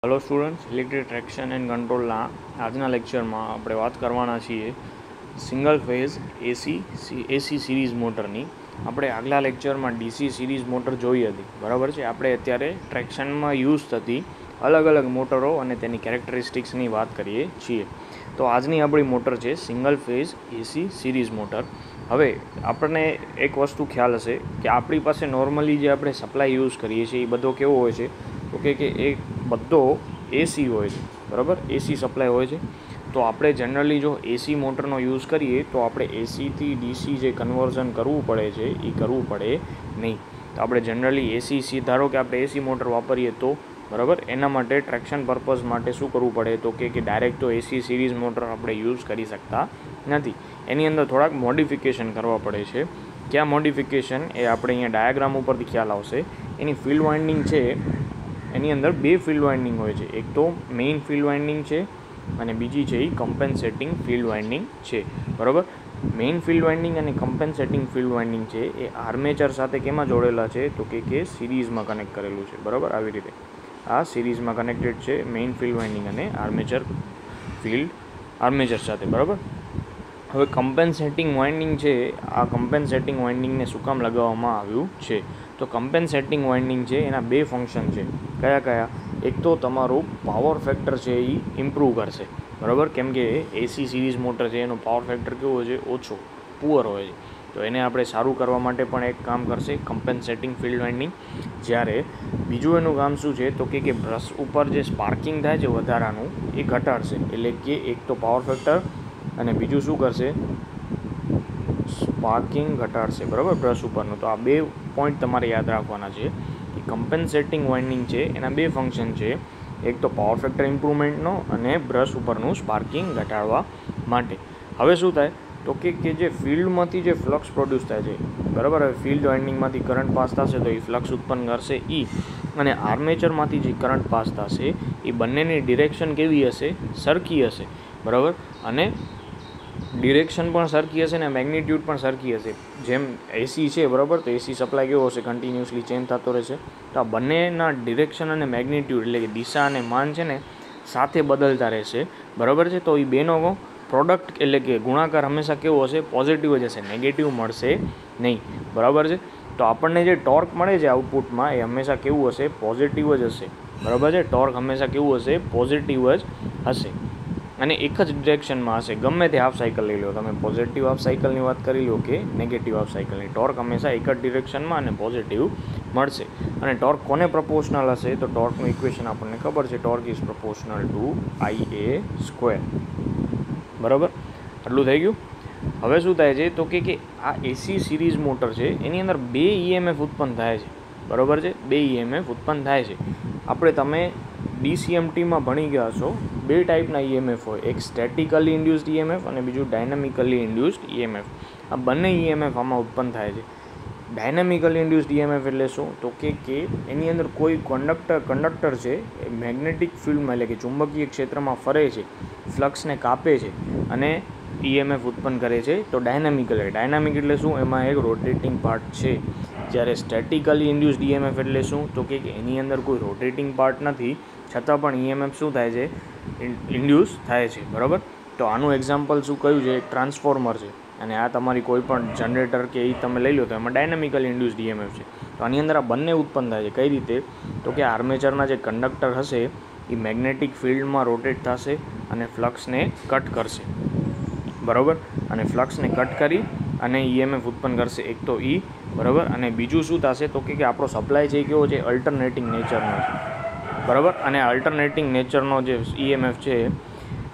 Hello students, electric traction and कंट्रोलના આજના લેક્ચરમાં આપણે વાત કરવાના છીએ સિંગલ ફેઝ એસી સિરીઝ મોટરની. આપણે આગલા લેક્ચરમાં ડીસી સિરીઝ મોટર જોઈ હતી, બરાબર છે. આપણે અત્યારે ટ્રેક્શનમાં યુઝ થતી અલગ અલગ મોટરો અને તેની કેરેક્ટરિસ્ટિક્સની વાત કરીએ છીએ. તો આજની આપણી મોટર છે single phase AC series motor. હવે આપણને એક વસ્તુ ખ્યાલ હશે કે આપણી પાસે નોર્મલી જે આપણે સપ્લાય યુઝ કરીએ છીએ એ બધો કેવો હોય છે, તો કે એ બધો એસી હોય છે, બરાબર. એસી સપ્લાય હોય છે. તો આપણે જનરલી જો એસી મોટરનો યુઝ કરીએ તો આપણે એસીથી ડીસી જે કન્વર્ઝન કરવું પડે છે એ કરવું પડે નહીં. તો આપણે જનરલી એસી ધારો કે આપણે એસી મોટર વાપરીએ તો, બરાબર, એના માટે ટ્રેક્શન પર્પઝ માટે શું કરવું પડે, તો કે ડાયરેક્ટ તો એસી સિરીઝ મોટર આપણે યુઝ કરી શકતા નથી. એની અંદર થોડાક મોડિફિકેશન કરવા પડે છે. ક્યાં મોડિફિકેશન એ આપણે અહીંયા ડાયાગ્રામ ઉપરથી ખ્યાલ આવશે. એની ફિલ્ડ વાઇન્ડિંગ છે, એની અંદર બે ફિલ્ડ વાઇન્ડિંગ હોય છે. એક તો મેઇન ફિલ્ડ વાઇન્ડિંગ છે અને બીજી છે એ કમ્પેન્સેટિંગ ફિલ્ડ વાઇન્ડિંગ છે, બરાબર. મેઇન ફિલ્ડ વાઇન્ડિંગ અને કમ્પેન્સેટિંગ ફિલ્ડ વાઇન્ડિંગ છે એ આર્મેચર સાથે કેમાં જોડેલા છે, તો કે સિરીઝમાં કનેક્ટ કરેલું છે, બરાબર. આવી રીતે આ સિરીઝમાં કનેક્ટેડ છે મેઇન ફિલ્ડ વાઇન્ડિંગ અને આર્મેચર સાથે, બરાબર. હવે કમ્પેન્સેટિંગ વાઇન્ડિંગ છે, આ કમ્પેન્સેટિંગ વાઇન્ડિંગને શું કામ લગાવવામાં આવ્યું છે, તો કમ્પેન્સેટિંગ વાઇન્ડિંગ છે એના બે ફંક્શન છે. કયા કયા? એક તો તમારું પાવર ફેક્ટર છે એ ઇમ્પ્રૂવ કરશે, બરાબર. કેમ કે એસી સિરીઝ મોટર છે એનો પાવર ફેક્ટર કેવો હોય છે, ઓછો, પુઅર હોય છે. તો એને આપણે સારું કરવા માટે પણ એક કામ કરશે કમ્પેન્સેટિંગ ફિલ્ડ વાઇન્ડિંગ. જ્યારે બીજું એનું કામ શું છે, તો કે બ્રશ ઉપર જે સ્પાર્કિંગ થાય છે વધારાનું એ ઘટાડશે. એટલે કે એક તો પાવર ફેક્ટર અને બીજું શું કરશે, સ્પાર્કિંગ ઘટાડશે, બરાબર, બ્રશ ઉપરનું. તો આ બે પોઈન્ટ તમારે યાદ રાખવાના છે કે કમ્પેન્સેટિંગ વાઇન્ડિંગ છે એના બે ફંક્શન છે. એક તો પાવર ફેક્ટર ઇમ્પ્રુવમેન્ટનો અને બ્રશ ઉપરનું સ્પાર્કિંગ ઘટાડવા માટે. હવે શું થાય, તો કે જે ફિલ્ડમાંથી જે ફ્લક્સ પ્રોડ્યુસ થાય છે, બરાબર. હવે ફિલ્ડ વાઇન્ડિંગમાંથી કરંટ પાસ થશે તો એ ફ્લક્સ ઉત્પન્ન કરશે ઈ, અને આર્મેચરમાંથી જે કરંટ પાસ થશે એ બંનેની ડિરેક્શન કેવી હશે, સરખી હશે, બરાબર. અને ડિરેક્શન પણ સરખી હશે ને મેગ્નિટ્યુડ પણ સરખી હશે. જેમ એસી છે, બરાબર, તો એસી સપ્લાય કેવો હશે, કન્ટિન્યુઅસલી ચેન્જ થતો રહેશે. તો આ બંનેના ડિરેક્શન અને મેગ્નિટ્યુડ એટલે કે દિશા અને માન છે ને સાથે બદલતા રહેશે, બરાબર છે. તો એ બેનો પ્રોડક્ટ એટલે કે ગુણાકાર હંમેશા કેવો હશે, પોઝિટિવ જ હશે, નેગેટિવ મળશે નહીં, બરાબર છે. તો આપણને જે ટોર્ક મળે છે આઉટપુટમાં એ હંમેશા કેવું હશે, પોઝિટિવ જ હશે, બરાબર છે. ટોર્ક હંમેશા કેવું હશે, પોઝિટિવ જ હશે અને એક જ ડિરેક્શનમાં હશે. ગમે તે હાફ સાયકલ લઈ લો તમે, પોઝિટિવ હાફ સાયકલની વાત કરી લો કે નેગેટિવ હાફ સાયકલની, ટોર્ક હંમેશા એક જ ડિરેક્શનમાં અને પોઝિટિવ મળશે. અને ટોર્ક કોને પ્રપોર્શનલ હશે, તો ટોર્કનું ઇક્વેશન આપણને ખબર છે, torque is proportional two IA², બરાબર. આટલું થઈ ગયું. હવે શું થાય છે, તો કે આ એસી સિરીઝ મોટર છે એની અંદર બે EMF ઉત્પન્ન થાય છે, બરાબર છે. બે EMF ઉત્પન્ન થાય છે. તમે DCMTમાં ભણી ગયા છો, બે ટાઈપના EMF હોય, એક સ્ટેટિકલી ઇન્ડ્યુસ્ડ EMF અને બીજું ડાયનામિકલી ઇન્ડ્યુસ્ડ EMF. આ બંને EMF આમાં ઉત્પન્ન થાય છે. ડાયનામિકલી ઇન્ડ્યુસ્ડ EMF એટલે શું, તો કે એની અંદર કોઈ કંડક્ટર છે એ મેગ્નેટિક ફિલ્ડમાં એટલે કે ચુંબકીય ક્ષેત્રમાં ફરે છે, ફ્લક્સને કાપે છે અને EMF ઉત્પન્ન કરે છે. તો ડાયનામિક એટલે શું, એમાં એક રોટેટિંગ પાર્ટ છે. જ્યારે સ્ટેટિકલી ઇન્ડ્યુસ્ડ EMF એટલે શું, તો કે એની અંદર કોઈ રોટેટિંગ પાર્ટ નથી છતાં પણ EMF શું થાય છે, ઇન્ડ્યુસ થાય છે, બરાબર. તો આનું એક્ઝામ્પલ શું કયું છે, ટ્રાન્સફોર્મર છે. અને આ તમારી કોઈ પણ જનરેટર કે એ તમે લઈ લો તો એમાં ડાયનામિકલી ઇન્ડ્યુસ્ડ EMF છે. તો આની અંદર આ બંને ઉત્પન્ન થાય છે. કઈ રીતે, તો કે આર્મેચરના જે કંડક્ટર હશે એ મેગ્નેટિક ફિલ્ડમાં રોટેટ થશે અને ફ્લક્સને કટ કરશે, બરાબર. અને ફ્લક્સને કટ કરી અને EMF ઉત્પન્ન કરશે, એક તો બરાબર. અને બીજું શું થશે, તો કે આપણો સપ્લાય છે એ કેવો છે, અલ્ટરનેટિંગ નેચરનો છે, બરાબર. અને અલ્ટરનેટિંગ નેચરનો જે EMF છે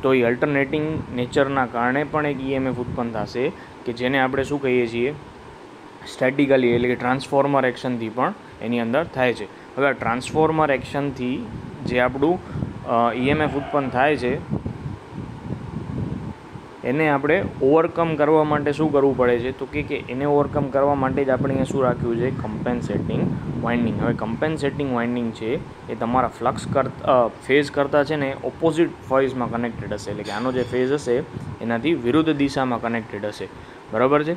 તો એ અલ્ટરનેટિંગ નેચરના કારણે પણ એક EMF ઉત્પન્ન થશે કે જેને આપણે શું કહીએ છીએ, સ્ટેટિકલી એટલે કે ટ્રાન્સફોર્મર એક્શનથી પણ એની અંદર થાય છે. હવે આ ટ્રાન્સફોર્મર એક્શનથી જે આપણું EMF ઉત્પન્ન થાય છે એને આપણે ઓવરકમ કરવા માટે શું કરવું પડે છે, તો કે એને ઓવરકમ કરવા માટે જ આપણે અહીંયા શું રાખ્યું છે, કમ્પેન્સેટિંગ વાઇન્ડિંગ. હવે કમ્પેન્સેટિંગ વાઇન્ડિંગ છે એ તમારા ફ્લક્સ ફેઝ કરતાં છે ને ઓપોઝિટ ફેઝમાં કનેક્ટેડ હશે. એટલે કે આનો જે ફેઝ હશે એનાથી વિરુદ્ધ દિશામાં કનેક્ટેડ હશે, બરાબર છે.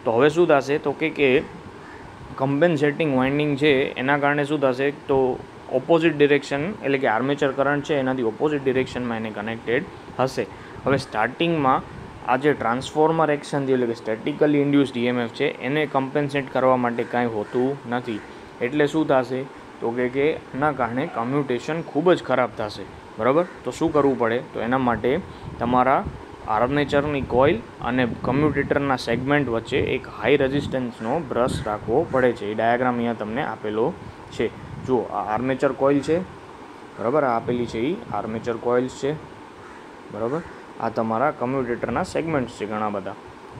તો હવે શું થશે, તો કે કમ્પેન્સેટિંગ વાઇન્ડિંગ છે એના કારણે શું થશે, તો ઓપોઝિટ ડિરેક્શન એટલે કે આર્મેચર કરંટ છે એનાથી ઓપોઝિટ ડિરેક્શનમાં એને કનેક્ટેડ હશે. હવે સ્ટાર્ટિંગમાં આ જે ટ્રાન્સફોર્મર એક્શન એટલે કે સ્ટેટિકલી ઇન્ડ્યુસ્ડ EMF છે એને કમ્પેન્સેટ કરવા માટે કાંઈ હોતું નથી. એટલે શું થશે તો કે એના કારણે કમ્યુટેશન ખૂબ જ ખરાબ થશે. બરાબર, તો શું કરવું પડે તો એના માટે તમારા આર્મેચરની કોઇલ અને કમ્યુટેટરના સેગમેન્ટ વચ્ચે એક હાઈ રેઝિસ્ટન્સનો બ્રશ રાખવો પડે છે. એ ડાયાગ્રામ અહીંયા તમને આપેલો છે. જુઓ, આ આર્મેચર કોઇલ છે. બરાબર, આ આપેલી છે એ આર્મેચર કોઇલ્સ છે. બરાબર, આ તમારા કમ્યુટેટરના સેગમેન્ટ્સ છે ઘણા બધા,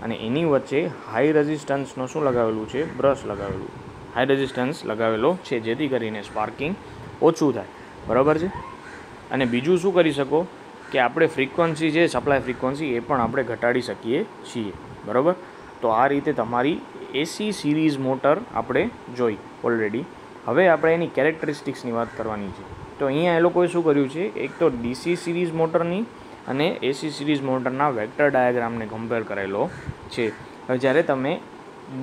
અને એની વચ્ચે હાઈ રેઝિસ્ટન્સનો શું લગાવેલું છે, બ્રશ લગાવેલું, હાઈ રેઝિસ્ટન્સ લગાવેલો છે, જેથી કરીને સ્પાર્કિંગ ઓછું થાય. બરાબર છે. અને બીજું શું કરી શકો કે આપણે ફ્રીક્વન્સી છે, સપ્લાય ફ્રીક્વન્સી એ પણ આપણે ઘટાડી શકીએ છીએ. બરાબર, તો આ રીતે તમારી AC સિરીઝ મોટર આપણે જોઈ ઓલરેડી. હવે આપણે એની કેરેક્ટરિસ્ટિક્સની વાત કરવાની છે. તો અહીંયા એ લોકોએ શું કર્યું છે, એક તો DC સિરીઝ મોટરની અને AC સિરીઝ મોટરના વેક્ટર ડાયાગ્રામને કમ્પેર કરેલો છે. હવે જ્યારે તમે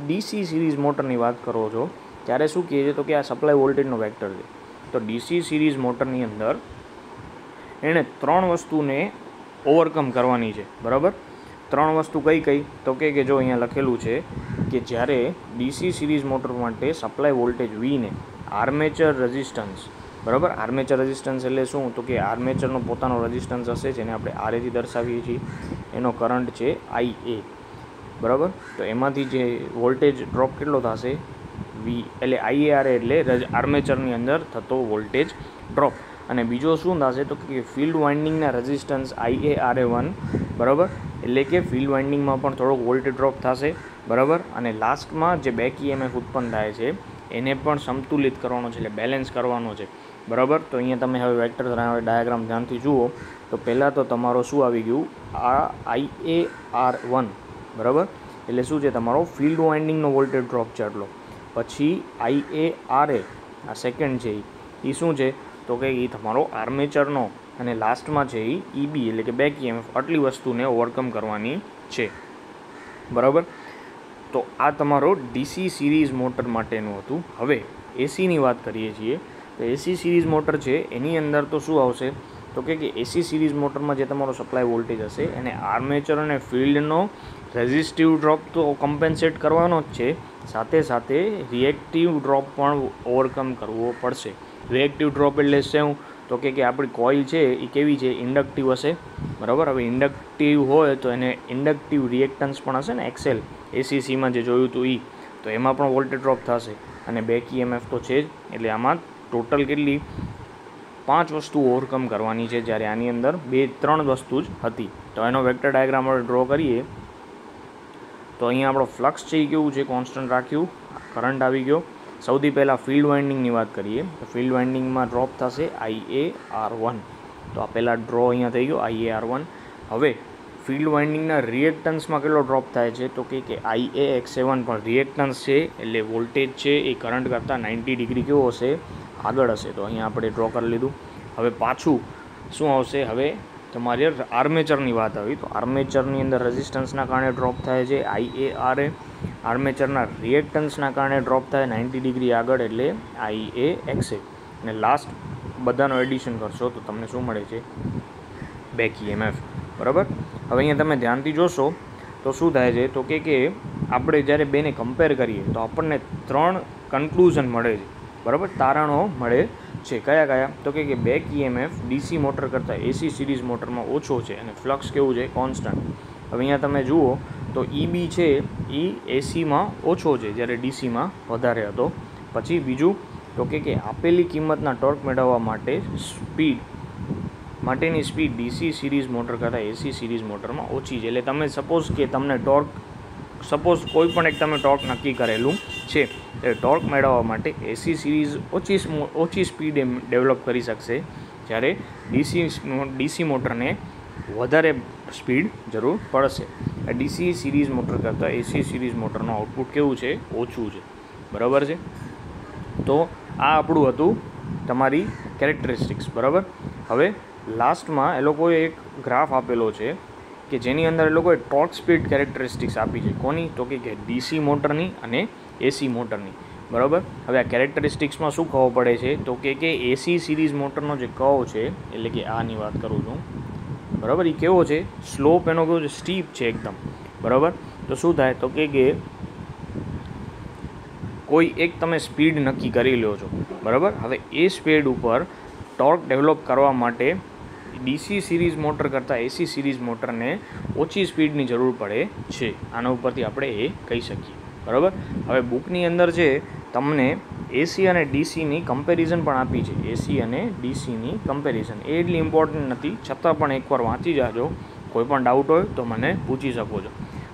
DC સિરીઝ મોટરની વાત કરો છો ત્યારે શું કહે છે તો કે આ સપ્લાય વોલ્ટેજનો વેક્ટર છે. તો DC સિરીઝ મોટરની અંદર એણે 3 વસ્તુને ઓવરકમ કરવાની છે. બરાબર, 3 વસ્તુ કઈ કઈ તો કે જો અહીંયા લખેલું છે કે જ્યારે DC સિરીઝ મોટર માટે સપ્લાય વોલ્ટેજ V ને આર્મેચર રેઝિસ્ટન્સ, બરાબર, આર્મેચર રેઝિસ્ટન્સ એટલે શું તો કે આર્મેચરનો પોતાનો રેઝિસ્ટન્સ હશે જેને આપણે RA થી દર્શાવીએ છીએ. એનો કરંટ છે IA. બરાબર, તો એમાંથી જે વોલ્ટેજ ડ્રોપ કેટલો થશે V, એટલે IARA એટલે આર્મેચરની અંદર થતો વોલ્ટેજ ડ્રોપ. અને બીજો શું થશે તો કે ફિલ્ડ વાઇન્ડિંગના રેઝિસ્ટન્સ IARA1. બરાબર, એટલે કે ફિલ્ડ વાઇન્ડિંગમાં પણ થોડોક વોલ્ટેજ ડ્રોપ થશે. બરાબર, અને લાસ્ટમાં જે બેક EMF ઉત્પન્ન થાય છે એને પણ સંતુલિત કરવાનો છે, એટલે બેલેન્સ કરવાનો છે. બરાબર, તો અહીંયા તમે હવે વેક્ટર ડાયાગ્રામ ધ્યાનથી જુઓ તો પહેલાં તો તમારો શું આવી ગયું, આ IAR1. બરાબર, એટલે શું છે તમારો ફિલ્ડ વાઇન્ડિંગનો વોલ્ટેજ ડ્રોપ છે આટલો. પછી IARA આ સેકન્ડ છે એ શું છે તો કે એ તમારો આર્મેચરનો, અને લાસ્ટમાં છે એ EB એટલે કે બેક EMF. આટલી વસ્તુને ઓવરકમ કરવાની છે. બરાબર, તો આ તમારો DC સિરીઝ મોટર માટેનું હતું. હવે ACની વાત કરીએ છીએ તો AC સિરીઝ મોટર છે એની અંદર તો શું આવશે તો કે AC સિરીઝ મોટરમાં જે તમારો સપ્લાય વોલ્ટેજ હશે એને આર્મેચર અને ફિલ્ડનો રેઝિસ્ટિવ ડ્રોપ તો કમ્પેન્સેટ કરવાનો જ છે, સાથે સાથે રિએક્ટિવ ડ્રોપ પણ ઓવરકમ કરવો પડશે. રિએક્ટિવ ડ્રોપ એટલે શું તો કે આપણી કોઇલ છે એ કેવી છે, ઇન્ડક્ટિવ હશે. બરાબર, હવે ઇન્ડક્ટિવ હોય તો એને ઇન્ડક્ટિવ રિએક્ટન્સ પણ હશે ને, XL ACCમાં જે જોયું હતું તો એમાં પણ વોલ્ટેજ ડ્રોપ થશે, અને બેક EMF તો છે જ. એટલે આમાં ટોટલ કેટલી 5 વસ્તુ ઓવરકમ કરવાની છે, જ્યારે આની અંદર 2-3 વસ્તુ જ હતી. તો એનો વેક્ટર ડાયાગ્રામ આપણે ડ્રો કરીએ તો અહીંયા આપણો ફ્લક્સ છે એ કેવું છે, કોન્સ્ટન્ટ રાખ્યું. કરંટ આવી ગયો. સૌથી પહેલાં ફિલ્ડ વાઇન્ડિંગની વાત કરીએ તો ફિલ્ડ વાઇન્ડિંગમાં ડ્રોપ થશે IAR1. તો આ પહેલાં ડ્રો અહીંયા થઈ ગયો IAR1. હવે ફિલ્ડ વાઇન્ડિંગના રિએક્ટન્સમાં કેટલો ડ્રોપ થાય છે તો કે IAX7 પણ રિએક્ટન્સ છે, એટલે વોલ્ટેજ છે એ કરંટ કરતાં 90 ડિગ્રી કેવો હશે, આગળ હશે. તો અહીંયા આપણે ડ્રો કરી લીધું. હવે પાછું શું આવશે, હવે તમારી આર્મેચરની વાત આવી તો આર્મેચરની અંદર રેઝિસ્ટન્સના કારણે ડ્રોપ થાય છે IARA. આર્મેચરના રિએક્ટન્સના કારણે ડ્રોપ થાય 90 ડિગ્રી આગળ, એટલે IAXA. અને લાસ્ટ બધાનો એડિશન કરશો તો તમને શું મળે છે, બેક EMF. બરાબર, હવે અહીંયા તમે ધ્યાનથી જોશો તો શું થાય છે તો કે આપણે જ્યારે બેને કમ્પેર કરીએ તો આપણને 3 કન્ક્લુઝન મળે છે. બરાબર, તારણો મળે છે. કયા કયા તો કે બેક EMF DC મોટર કરતાં AC સિરીઝ મોટરમાં ઓછો છે, અને ફ્લક્સ કેવું છે, કોન્સ્ટન્ટ. હવે અહીંયા તમે જુઓ તો EB છે એ ACમાં ઓછો છે જ્યારે DCમાં વધારે હતો. પછી બીજું તો કે આપેલી કિંમતના ટોર્ક મેળવવા માટેની સ્પીડ DC સિરીઝ મોટર કરતાં AC સિરીઝ મોટરમાં ઓછી છે. એટલે તમે સપોઝ કે તમને કોઈ પણ એક તમે ટોર્ક નક્કી કરેલું છે, એ ટોર્ક મેળવવા માટે AC સિરીઝ ઓછી સ્પીડે ડેવલપ કરી શકશે, જ્યારે DC મોટરને વધારે સ્પીડ જરૂર પડશે. DC સિરીઝ મોટર કરતાં AC સિરીઝ મોટરનું આઉટપુટ કેવું છે, ઓછું છે. બરાબર છે. તો આ આપણું હતું તમારી કેરેક્ટરિસ્ટિક્સ. બરાબર, હવે લાસ્ટમાં એ લોકોએ એક ગ્રાફ આપેલો છે કે જેની અંદર એ લોકોએ ટોર્ક સ્પીડ કેરેક્ટરિસ્ટિક્સ આપી છે. કોની તો કે DC મોટરની અને AC મોટરની. બરાબર. હવે આ કેરેક્ટરિસ્ટિક્સમાં શું ખબર પડે છે તો કે એસી સિરીઝ મોટરનો જે કર્વ છે, એટલે કે આની વાત કરું છું, બરાબર, એ કેવો છે, સ્લોપ એનો કેવો છે, સ્ટીપ છે એકદમ, બરાબર. તો શું થાય તો કે કોઈ એક તમે સ્પીડ નક્કી કરી લો છો, બરાબર. હવે એ સ્પીડ ઉપર ટોર્ક ડેવલપ કરવા માટે ડીસી સિરીઝ મોટર કરતાં એસી સિરીઝ મોટરને ઓછી સ્પીડની જરૂર પડે છે. આના ઉપરથી આપણે એ કહી શકીએ, બરાબર. હવે બુકની અંદર છે તમને એસી અને ડીસીની કમ્પેરિઝન પણ આપી છે. એસી અને ડીસીની કમ્પેરિઝન એ એટલી ઇમ્પોર્ટન્ટ નથી, છતાં પણ એકવાર વાંચી જાજો. કોઈ પણ ડાઉટ હોય તો મને પૂછી શકો છો.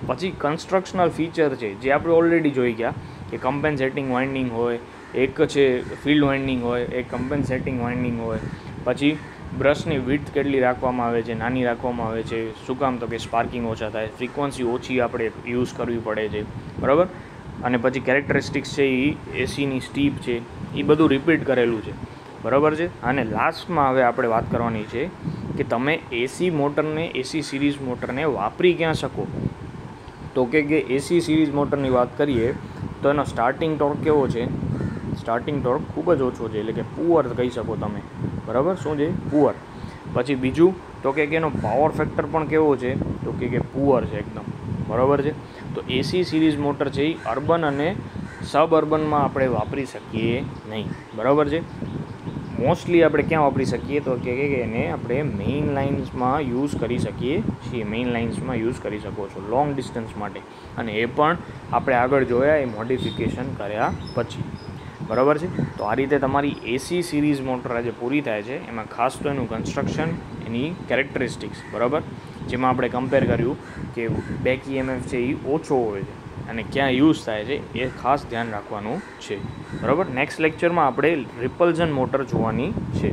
પછી કન્સ્ટ્રક્શનલ ફીચર છે જે આપણે ઓલરેડી જોઈ ગયા કે કમ્પેન્સેટિંગ વાઇન્ડિંગ હોય, એક છે ફિલ્ડ વાઇન્ડિંગ હોય, એક કમ્પેન્સેટિંગ વાઇન્ડિંગ હોય. પછી બ્રશની વિડ્થ કેટલી રાખવામાં આવે છે, નાની રાખવામાં આવે છે. શું કામ તો કે સ્પાર્કિંગ ઓછા થાય, ફ્રીક્વન્સી ઓછી આપણે યુઝ કરવી પડે છે, બરાબર. અને પછી કેરેક્ટરિસ્ટિક્સ છે એ એસીની સ્ટીપ છે, એ બધું રિપીટ કરેલું છે, બરાબર છે. અને લાસ્ટમાં હવે આપણે વાત કરવાની છે કે તમે એસી મોટરને, એસી સિરીઝ મોટરને વાપરી ક્યાં શકો. તો કે એસી સિરીઝ મોટરની વાત કરીએ તો એનો સ્ટાર્ટિંગ ટોર્ક કેવો છે, સ્ટાર્ટિંગ ટોર્ક ખૂબ જ ઓછો છે, એટલે કે પુઅર કહી શકો તમે, બરાબર. શું છે, પુઅર. પછી બીજું તો કે એનો પાવર ફેક્ટર પણ કેવો છે તો કે પુઅર છે એકદમ, બરાબર છે. તો એસી સિરીઝ મોટર છે એ અર્બન અને સબ અર્બનમાં આપણે વાપરી શકીએ નહીં, બરાબર છે. મોસ્ટલી આપણે ક્યાં વાપરી શકીએ તો કે એને આપણે મેઇન લાઇન્સમાં યુઝ કરી શકીએ છીએ. મેઇન લાઇન્સમાં યુઝ કરી શકો છો લોંગ ડિસ્ટન્સ માટે, અને એ પણ આપણે આગળ જોયા એ મોડિફિકેશન કર્યા પછી, બરાબર છે. તો આ રીતે તમારી એસી સિરીઝ મોટર આજે પૂરી થાય છે. એમાં ખાસ તો એનું કન્સ્ટ્રક્શન, એની કેરેક્ટરિસ્ટિક્સ, બરાબર, જેમાં આપણે કમ્પેર કર્યું કે બેક EMF છે એ ઓછો હોય છે અને ક્યાં યુઝ થાય છે એ ખાસ ધ્યાન રાખવાનું છે, બરાબર. નેક્સ્ટ લેક્ચરમાં આપણે રિપલ્ઝન મોટર જોવાની છે.